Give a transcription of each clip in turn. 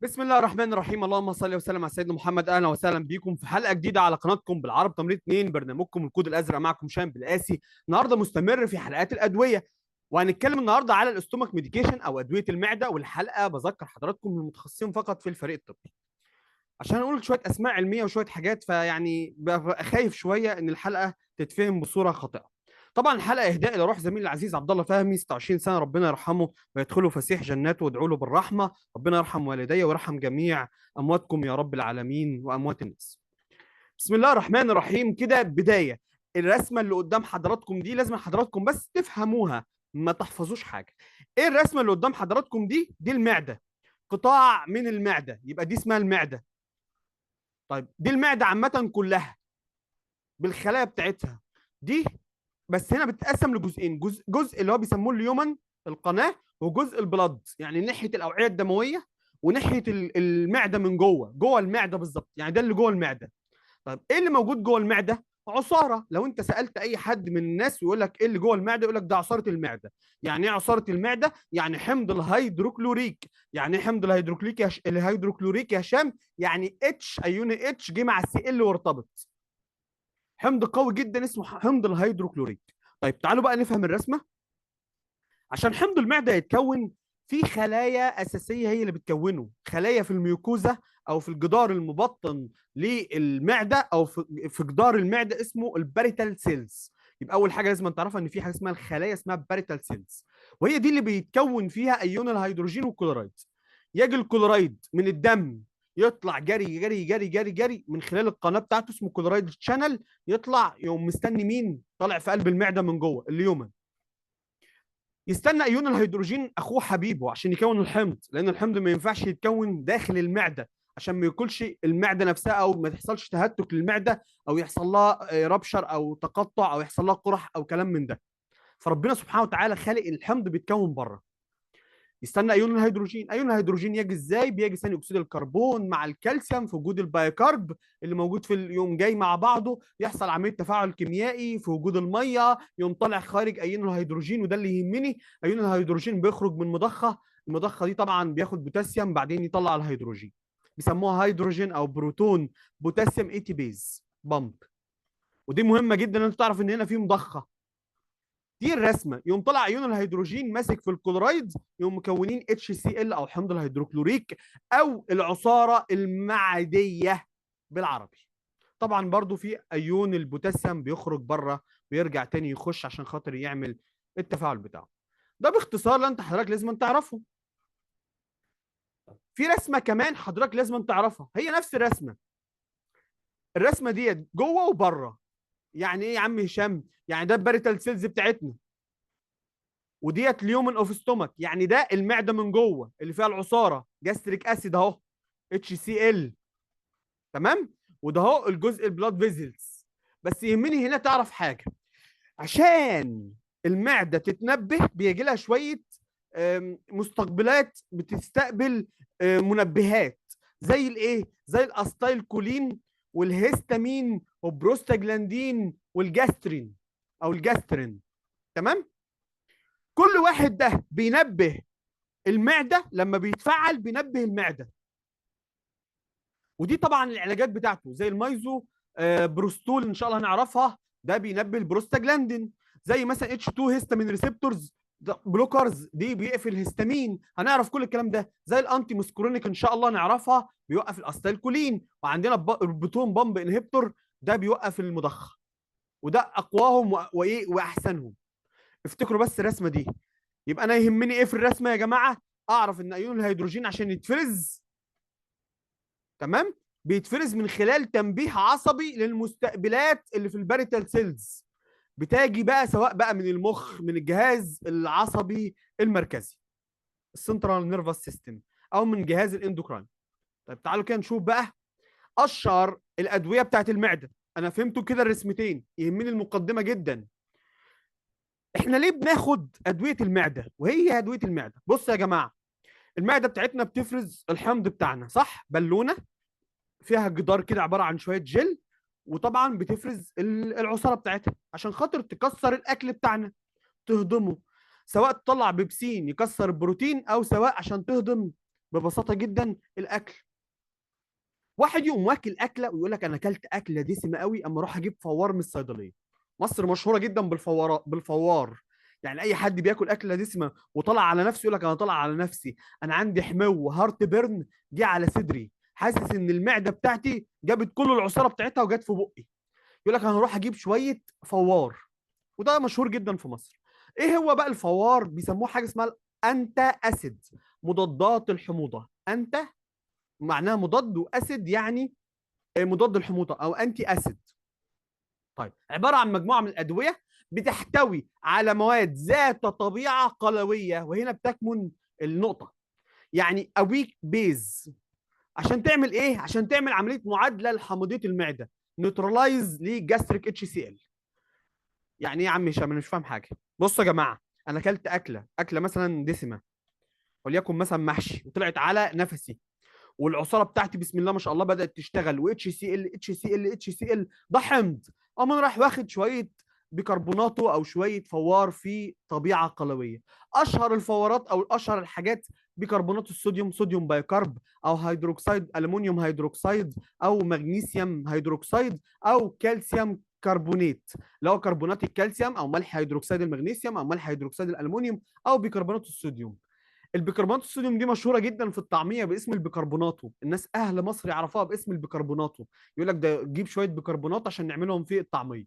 بسم الله الرحمن الرحيم. اللهم صل وسلم على سيدنا محمد. اهلا وسهلا بيكم في حلقه جديده على قناتكم بالعرب تمرين 2، برنامجكم الكود الازرق. معكم شام بالقاسي. النهارده مستمر في حلقات الادويه، وهنتكلم النهارده على الاستومك ميديكيشن او ادويه المعده. والحلقه بذكر حضراتكم المتخصصين فقط في الفريق الطبي، عشان اقول شويه اسماء علميه وشويه حاجات، فيعني ببقى خايف شويه ان الحلقه تتفهم بصوره خاطئه. طبعا الحلقه اهداء الى روح زميلي العزيز عبد الله فهمي، 26 سنه، ربنا يرحمه ويدخله فسيح جناته، وادعوا له بالرحمه. ربنا يرحم والدي ويرحم جميع امواتكم يا رب العالمين واموات الناس. بسم الله الرحمن الرحيم. كده بدايه. الرسمه اللي قدام حضراتكم دي لازم حضراتكم بس تفهموها، ما تحفظوش حاجه. ايه الرسمه اللي قدام حضراتكم دي؟ دي المعده، قطاع من المعده، يبقى دي اسمها المعده. طيب دي المعده عامه كلها بالخلايا بتاعتها دي، بس هنا بتتقسم لجزئين: جزء اللي هو بيسموه اليومن، القناه، وجزء البلد، يعني ناحيه الاوعيه الدمويه وناحيه المعده من جوه المعده بالظبط، يعني ده اللي جوه المعده. طيب ايه اللي موجود جوه المعده؟ عصاره. لو انت سالت اي حد من الناس ويقول لك ايه اللي جوه المعده، يقول لك ده عصاره المعده. يعني ايه عصاره المعده؟ يعني حمض الهيدروكلوريك. يعني ايه حمض الهيدروكلوريك الهيدروكلوريك يا هشام؟ يعني اتش، ايون اتش جه مع السي ال وارتبط. حمض قوي جدا اسمه حمض الهيدروكلوريك. طيب تعالوا بقى نفهم الرسمه. عشان حمض المعده يتكون، في خلايا اساسيه هي اللي بتكونه، خلايا في الميوكوزا او في الجدار المبطن للمعده، او في جدار المعده، اسمه الباريتال سيلز. يبقى اول حاجه لازم تعرفها ان في حاجه اسمها الخلايا، اسمها باريتال سيلز، وهي دي اللي بيتكون فيها ايون الهيدروجين والكلورايد. يجي الكلورايد من الدم، يطلع جري جري جري جري جري من خلال القناه بتاعته، اسمه كلورايد شانل. يطلع يقوم مستني مين؟ طالع في قلب المعده من جوه اليومن. يستنى ايون الهيدروجين اخوه حبيبه عشان يكون الحمض، لان الحمض ما ينفعش يتكون داخل المعده عشان ما ياكلش المعده نفسها، او ما تحصلش تهتك للمعده، او يحصل لها ربشر او تقطع، او يحصل لها قرح او كلام من ده. فربنا سبحانه وتعالى خالق الحمض بيتكون بره. يستنى ايون الهيدروجين. ايون الهيدروجين يجي ازاي؟ بيجي ثاني اكسيد الكربون مع الكالسيوم في وجود البايكارب اللي موجود في اليوم، جاي مع بعضه، يحصل عمليه تفاعل كيميائي في وجود الميه، يقوم طالع خارج ايون الهيدروجين، وده اللي يهمني. ايون الهيدروجين بيخرج من مضخه، المضخه دي طبعا بياخد بوتاسيوم، بعدين يطلع الهيدروجين. بيسموها هيدروجين او بروتون بوتاسيوم اي تي بيز بامب. ودي مهمه جدا ان انت تعرف ان هنا في مضخه. دي الرسمه. يقوم طلع ايون الهيدروجين ماسك في الكلورايد، يقوم مكونين اتش سي ال او حمض الهيدروكلوريك، او العصاره المعديه بالعربي. طبعا برضو في ايون البوتاسيوم بيخرج بره، ويرجع تاني يخش عشان خاطر يعمل التفاعل بتاعه. ده باختصار اللي انت حضرتك لازم تعرفه. في رسمه كمان حضرتك لازم تعرفها، هي نفس الرسمه. الرسمه دي جوه وبره. يعني ايه يا عم هشام؟ يعني ده الباريتال سيلز بتاعتنا، وديت اليومن اوف ستومك، يعني ده المعده من جوه اللي فيها العصاره، جاستريك اسيد اهو، اتش سي ال. تمام. وده اهو الجزء البلاد فيزلز. بس يهمني هنا تعرف حاجه. عشان المعده تتنبه بيجي لها شويه مستقبلات بتستقبل منبهات. زي الايه؟ زي الاستايل كولين والهيستامين والبروستاجلاندين والجاسترين او الجاسترين. تمام. كل واحد ده بينبه المعده، لما بيتفعل بينبه المعده. ودي طبعا العلاجات بتاعته زي المايزو بروستول ان شاء الله هنعرفها، ده بينبه البروستاجلاندين. زي مثلا اتش 2 هيستامين ريسبتورز بلوكرز، دي بيقفل الهستامين، هنعرف كل الكلام ده. زي الانتي مسكرونيك ان شاء الله نعرفها، بيوقف الاستايلكولين. وعندنا البروتون بامب انهبيتور، ده بيوقف المضخه. وده اقواهم وايه واحسنهم. افتكروا بس الرسمه دي. يبقى انا يهمني ايه في الرسمه يا جماعه؟ اعرف ان ايون الهيدروجين عشان يتفرز، تمام، بيتفرز من خلال تنبيه عصبي للمستقبلات اللي في الباريتال سيلز، بتاجي بقى سواء بقى من المخ، من الجهاز العصبي المركزي، السنترال نيرفس سيستم، او من جهاز الاندوكراين. طيب تعالوا كده نشوف بقى اشهر الادويه بتاعت المعده. انا فهمتوا كده الرسمتين، يهمني المقدمه جدا. احنا ليه بناخد ادويه المعده وهي ادويه المعده؟ بصوا يا جماعه، المعده بتاعتنا بتفرز الحمض بتاعنا، صح؟ بالونه فيها جدار كده عباره عن شويه جل، وطبعا بتفرز العصاره بتاعتها عشان خاطر تكسر الاكل بتاعنا، تهضمه، سواء تطلع بيبسين يكسر البروتين، او سواء عشان تهضم ببساطه جدا الاكل. واحد يقوم واكل اكله ويقول لك انا اكلت اكله دسمه قوي، اما اروح اجيب فوار من الصيدليه. مصر مشهوره جدا بالفوار. يعني اي حد بياكل اكله دسمه وطلع على نفسه يقول لك انا طلع على نفسي، انا عندي حمو هارت بيرن جه على صدري، حاسس ان المعده بتاعتي جابت كل العصاره بتاعتها وجت في بقي. يقول لك انا هروح اجيب شويه فوار. وده مشهور جدا في مصر. ايه هو بقى الفوار؟ بيسموه حاجه اسمها انت اسيد، مضادات الحموضه. انت معناها مضاد، واسيد يعني مضاد الحموضه او انتي اسيد. طيب، عباره عن مجموعه من الادويه بتحتوي على مواد ذات طبيعه قلويه، وهنا بتكمن النقطه. يعني اويك بيز. عشان تعمل ايه؟ عشان تعمل عمليه معادله لحمضيه المعده، نيوترلايز لجاستريك اتش سي ال. يعني ايه يا عم هشام؟ انا مش فاهم حاجه. بصوا يا جماعه، انا اكلت اكله مثلا دسمه، وليكن مثلا محشي، وطلعت على نفسي، والعصاره بتاعتي بسم الله ما شاء الله بدات تشتغل، واتش سي ال اتش سي ال اتش سي ال، ده حمض. اما انا راح واخد شويه بيكربوناتو او شويه فوار في طبيعه قلويه. اشهر الفورات او اشهر الحاجات بيكربونات الصوديوم، صوديوم بايكارب، او هيدروكسيد الومنيوم هيدروكسيد، او مغنيسيوم هيدروكسيد، او كالسيوم كربونات اللي هو كربونات الكالسيوم، او ملح هيدروكسيد المغنيسيوم، او ملح هيدروكسيد الالومنيوم، او بيكربونات الصوديوم. البيكربونات الصوديوم دي مشهوره جدا في الطعميه باسم البيكربوناتو. الناس اهل مصر يعرفوها باسم البيكربوناتو. يقول لك ده جيب شويه بيكربونات عشان نعملهم في الطعميه.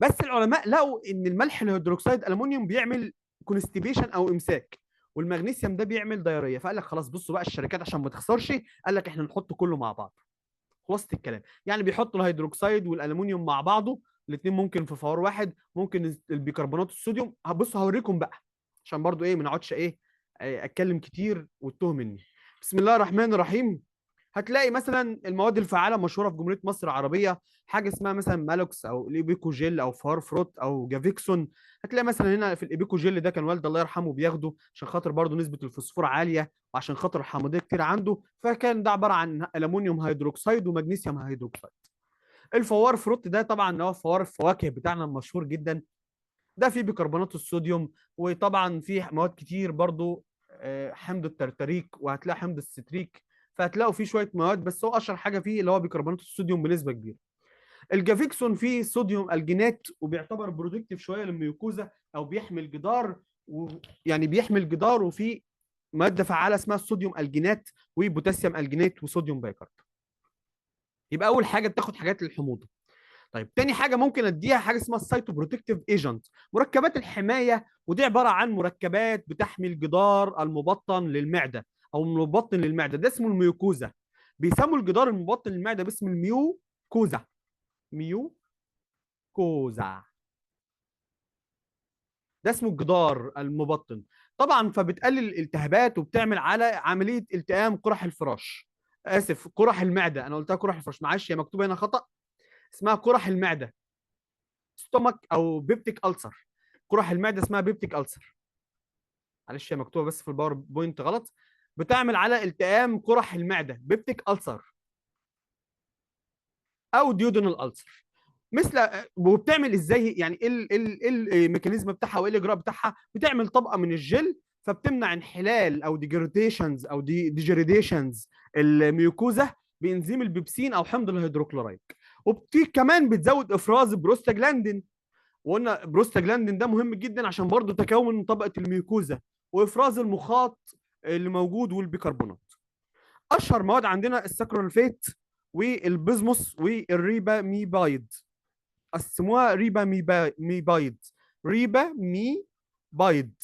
بس العلماء لقوا ان الملح الهيدروكسيد الومنيوم بيعمل كونستيبيشن او امساك، والمغنيسيوم ده بيعمل دايريه. فقال لك خلاص، بصوا بقى الشركات عشان ما تخسرش، قال لك احنا نحط كله مع بعض. خلاصه الكلام يعني بيحطوا الهيدروكسيد والالومنيوم مع بعضه، الاثنين ممكن في فوار واحد، ممكن البيكربونات الصوديوم. بصوا هوريكم بقى عشان برضو ايه ما نقعدش ايه اتكلم كتير وتوه مني. بسم الله الرحمن الرحيم. هتلاقي مثلا المواد الفعاله مشهوره في جمهوريه مصر العربيه، حاجه اسمها مثلا مالوكس، او الايبيكو جيل، او فار فروت، او جافيكسون. هتلاقي مثلا هنا في الايبيكو جيل ده كان والد الله يرحمه بياخده عشان خاطر برضه نسبه الفوسفور عاليه، وعشان خاطر الحمضيه كتير عنده، فكان ده عباره عن الومنيوم هيدروكسيد ومغنيسيوم هيدروكسيد. الفوار فروت ده طبعا هو فوار الفواكه بتاعنا المشهور جدا، ده فيه بيكربونات الصوديوم، وطبعا فيه مواد كتير برضو، حمض الترتريك، وهتلاقي حمض الستريك. فهتلاقوا فيه شويه مواد، بس هو اشهر حاجه فيه اللي هو بيكربونات الصوديوم بنسبه كبيره. الجافيكسون فيه صوديوم الجينات، وبيعتبر برودكتيف شويه للميوكوزا، او بيحمل جدار، يعني بيحمل جدار، وفيه ماده فعاله اسمها الصوديوم الجينات، وبوتاسيوم الجينات، وصوديوم بايكارب. يبقى اول حاجه بتاخد حاجات للحموضه. طيب، تاني حاجه ممكن اديها حاجه اسمها السايتو بروتكتيف ايجنت، مركبات الحمايه. ودي عباره عن مركبات بتحمي الجدار المبطن للمعده، او المبطن للمعده، ده اسمه الميوكوزا. بيسموا الجدار المبطن للمعده باسم الميوكوزا. ميوكوزا ده اسمه الجدار المبطن. طبعا فبتقلل الالتهابات، وبتعمل على عمليه التئام قرح الفراش. اسف، قرح المعده، انا قلتها قرح الفراش، معلش هي مكتوبه هنا خطا، اسمها قرح المعده، ستومك او بيبتيك ألسر. قرح المعده اسمها بيبتيك ألسر، معلش هي مكتوبه بس في الباوربوينت غلط. بتعمل على التئام قرح المعده، بيبتيك ألسر، او ديودونال ألسر. مثل وبتعمل ازاي يعني؟ إيه الميكانيزم بتاعها وايه الاجراء بتاعها؟ بتعمل طبقه من الجل، فبتمنع انحلال او ديجريديشنز او ديجريديشنز الميوكوزا بانزيم البيبسين او حمض الهيدروكلورايد. كمان بتزود افراز بروستاجلاندين. وقلنا بروستاجلاندين ده مهم جدا عشان برضه تكون طبقه الميوكوزا، وافراز المخاط اللي موجود، والبيكربونات. اشهر مواد عندنا السكرولفيت، والبزموس، والريبا ميبايد. قسموها ريبا ميبايد، ريبا ميبايد.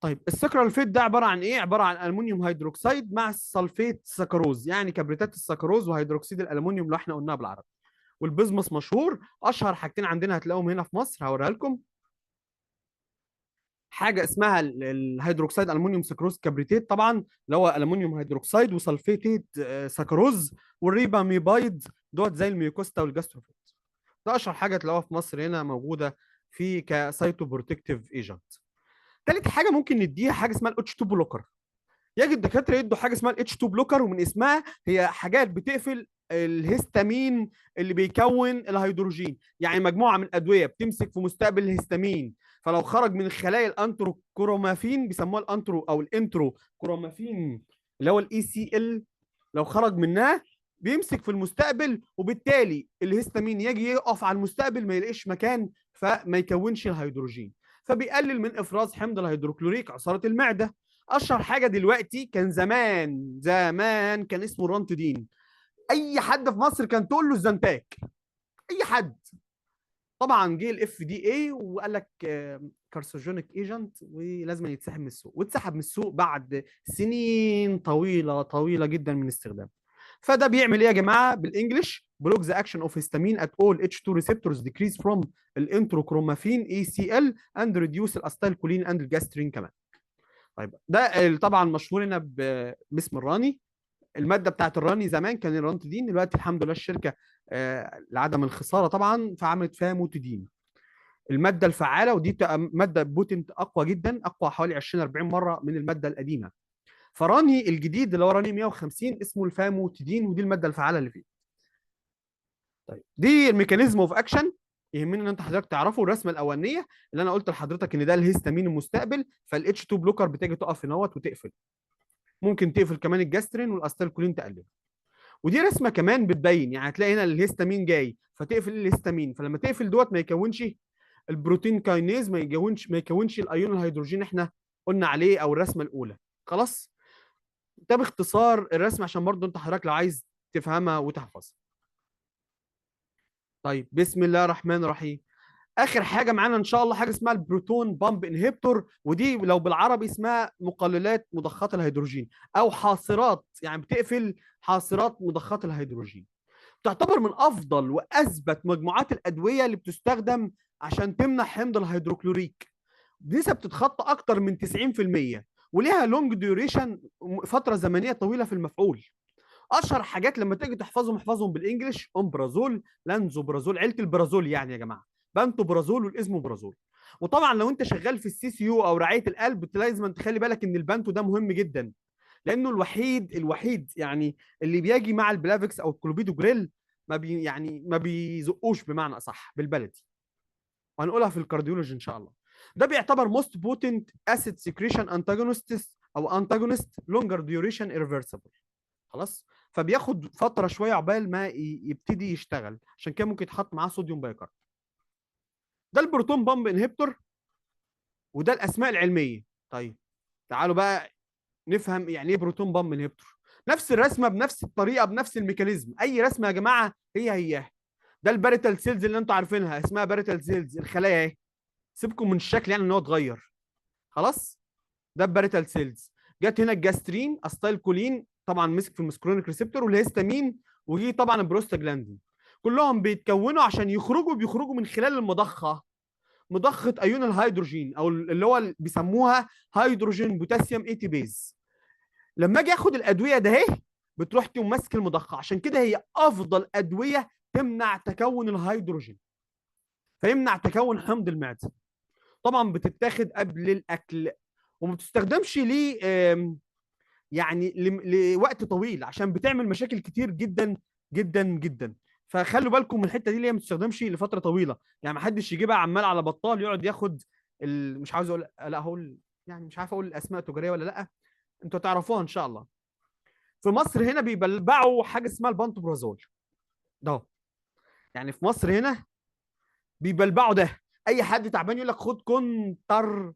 طيب، السكرالفيت ده عباره عن ايه؟ عباره عن المونيوم هيدروكسيد مع السلفيت سكروز، يعني كبريتات السكروز وهيدروكسيد الالومنيوم اللي احنا قلناها بالعربي. والبزمس مشهور. اشهر حاجتين عندنا هتلاقوهم هنا في مصر هوريها لكم. حاجه اسمها الهيدروكسيد الومنيوم سكروز كبريتيت، طبعا اللي هو الومنيوم هيدروكسيد وسلفيتيت سكروز. والريبا ميبايد دوت زي الميوكوستا والجاستروفيت. ده اشهر حاجه تلاقوها في مصر هنا موجوده في كسايتو بروتكتيف ايجنت. تالت حاجه ممكن نديها حاجه اسمها الاتش 2 بلوكر. يجي الدكاتره يدوا حاجه اسمها الاتش 2 بلوكر، ومن اسمها هي حاجات بتقفل الهستامين اللي بيكون الهيدروجين. يعني مجموعه من الادويه بتمسك في مستقبل الهستامين، فلو خرج من خلايا الانتروكرومافين بيسموها الانترو او الانترو كرومافين اللي هو الاي سي ال، لو خرج منها بيمسك في المستقبل، وبالتالي الهستامين يجي يقف على المستقبل ما يلاقيش مكان فما يكونش الهيدروجين، فبيقلل من افراز حمض الهيدروكلوريك عصاره المعده. اشهر حاجه دلوقتي كان زمان كان اسمه الرانتدين. اي حد في مصر كان تقول له الزنتاك، اي حد. طبعا جه الاف دي اي وقال لك كارسوجينيك ايجنت ولازم يتسحب من السوق، واتسحب من السوق بعد سنين طويله طويله جدا من استخدامه. فده بيعمل ايه يا جماعه بالانجلش؟ بلوك ذا اكشن اوف هيستامين ات اول اتش 2 ريسبتورز ديكريز فروم الانتروكرومافين اي سي ال اند ريديوس الاستايل كولين اند الجاسترين كمان. طيب ده طبعا مشهور هنا باسم الراني. الماده بتاعت الراني زمان كان الرانتدين، دلوقتي الحمد لله الشركه لعدم الخساره طبعا فعملت فيها موتدين. الماده الفعاله، ودي بتبقى ماده بوتنت اقوى جدا، اقوى حوالي 20 40 مره من الماده القديمه. فراني الجديد اللي هو راني 150 اسمه الفاموتدين، ودي الماده الفعاله اللي فيه. طيب دي الميكانيزم اوف اكشن، يهمني ان انت حضرتك تعرفوا الرسمه الاولانيه اللي انا قلت لحضرتك ان ده الهيستامين المستقبل، فالاتش 2 بلوكر بتيجي تقف هنا وتقفل. ممكن تقفل كمان الجاسترين والاستالكولين تقلل. ودي رسمه كمان بتبين، يعني هتلاقي هنا الهيستامين جاي فتقفل الهيستامين، فلما تقفل دوت ما يكونش البروتين كاينيز، ما يكونش الايون الهيدروجين احنا قلنا عليه او الرسمه الاولى. خلاص، ده باختصار الرسمه عشان برضو انت حضرتك لو عايز تفهمها وتحفظها. طيب بسم الله الرحمن الرحيم. اخر حاجه معانا ان شاء الله حاجه اسمها البروتون بامب انهبيتور، ودي لو بالعربي اسمها مقللات مضخات الهيدروجين او حاصرات، يعني بتقفل حاصرات مضخات الهيدروجين. تعتبر من افضل واثبت مجموعات الادويه اللي بتستخدم عشان تمنع حمض الهيدروكلوريك بنسب تتخطى اكتر من 90%، وليها لونج ديوريشن، فتره زمنيه طويله في المفعول. اشهر حاجات لما تيجي تحفظهم احفظهم بالانجلش: امبرازول، لانزوبرازول، عيله البرازول يعني يا جماعه، بانتوبرازول والازموبرازول. وطبعا لو انت شغال في السي سي يو او رعايه القلب لازم تخلي بالك ان البانتو ده مهم جدا، لانه الوحيد يعني اللي بيجي مع البلافكس او الكلوبيدوجريل، ما بيزقوش بمعنى اصح بالبلدي، وهنقولها في الكارديولوجي ان شاء الله. ده بيعتبر موست بوتنت اسيد سكريشن انتاجونست او انتاجونست لونجر ديوريشن ايرفيرسبل. خلاص، فبياخد فتره شويه عقبال ما يبتدي يشتغل، عشان كده ممكن يتحط معاه صوديوم بايكارب. ده البروتون بامب انهبيتور، وده الاسماء العلميه. طيب تعالوا بقى نفهم يعني ايه بروتون بامب انهبيتور. نفس الرسمه بنفس الطريقه بنفس الميكانيزم، اي رسمه يا جماعه هي. ده الباريتال سيلز اللي انتوا عارفينها اسمها باريتال سيلز، الخلايا اهي. سيبكم من الشكل يعني ان هو اتغير. خلاص، ده الباريتال سيلز. جت هنا الجاسترين، استايل كولين طبعا مسك في المسكرونيك ريسبتور، والهيستامين، وجي طبعا البروستاجلاندين. كلهم بيتكونوا عشان بيخرجوا من خلال المضخه، مضخه ايون الهيدروجين او اللي هو بيسموها هيدروجين بوتاسيوم اي تي بيز. لما اجي اخد الادويه ده اهي بتروح تقوم ماسك المضخه، عشان كده هي افضل ادويه تمنع تكون الهيدروجين، فيمنع تكون حمض المعده. طبعا بتتاخد قبل الاكل، وما بتستخدمش ليه يعني لوقت طويل، عشان بتعمل مشاكل كتير جدا جدا جدا. فخلوا بالكم من الحته دي اللي هي ما تستخدمش لفتره طويله، يعني ما حدش يجيبها عمال على بطال يقعد ياخد مش عاوز اقول، لا هقول يعني مش عارف اقول الاسماء التجاريه ولا لا، انتوا تعرفوها ان شاء الله. في مصر هنا بيبلبعوا حاجه اسمها البانتوبرازول ده، يعني في مصر هنا بيبلبعوا ده. اي حد تعبان يقول لك خد كونتر،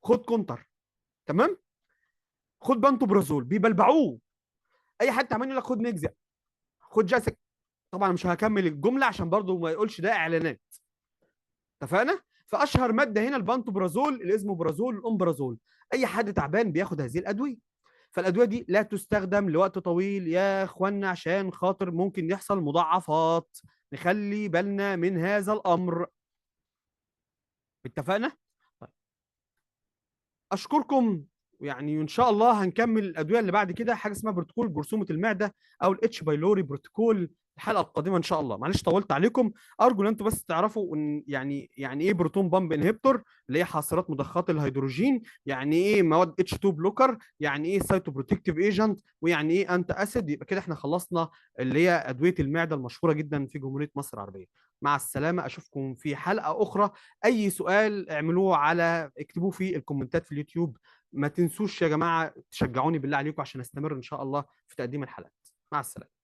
خد كونتر، تمام، خد بانتوبرازول، بيبلبعوه. اي حد تعبان يقول لك خد نجزع، خد جاسك. طبعا مش هكمل الجمله عشان برضو ما يقولش ده اعلانات. اتفقنا؟ فاشهر ماده هنا البانتوبرازول، الازموبرازول، الامبرازول. اي حد تعبان بياخد هذه الادويه. فالادويه دي لا تستخدم لوقت طويل يا اخوانا، عشان خاطر ممكن يحصل مضاعفات، نخلي بالنا من هذا الامر. اتفقنا؟ طيب. اشكركم يعني ان شاء الله هنكمل الادويه اللي بعد كده، حاجه اسمها بروتوكول جرثومه المعده او الاتش بايلوري بروتوكول الحلقه القادمه ان شاء الله. معلش طولت عليكم، ارجو ان انتم بس تعرفوا ان يعني ايه بروتون بامب انهبيتور، اللي هي حاصرات مضخات الهيدروجين، يعني ايه مواد اتش 2 بلوكر، يعني ايه سايتوبروتكتيف ايجنت، ويعني ايه انت اسيد. يبقى كده احنا خلصنا اللي هي ادويه المعده المشهوره جدا في جمهوريه مصر العربيه. مع السلامه، اشوفكم في حلقه اخرى. اي سؤال اعملوه على اكتبوه في الكومنتات في اليوتيوب. ما تنسوش يا جماعة تشجعوني بالله عليكم عشان استمر ان شاء الله في تقديم الحلقات. مع السلامة.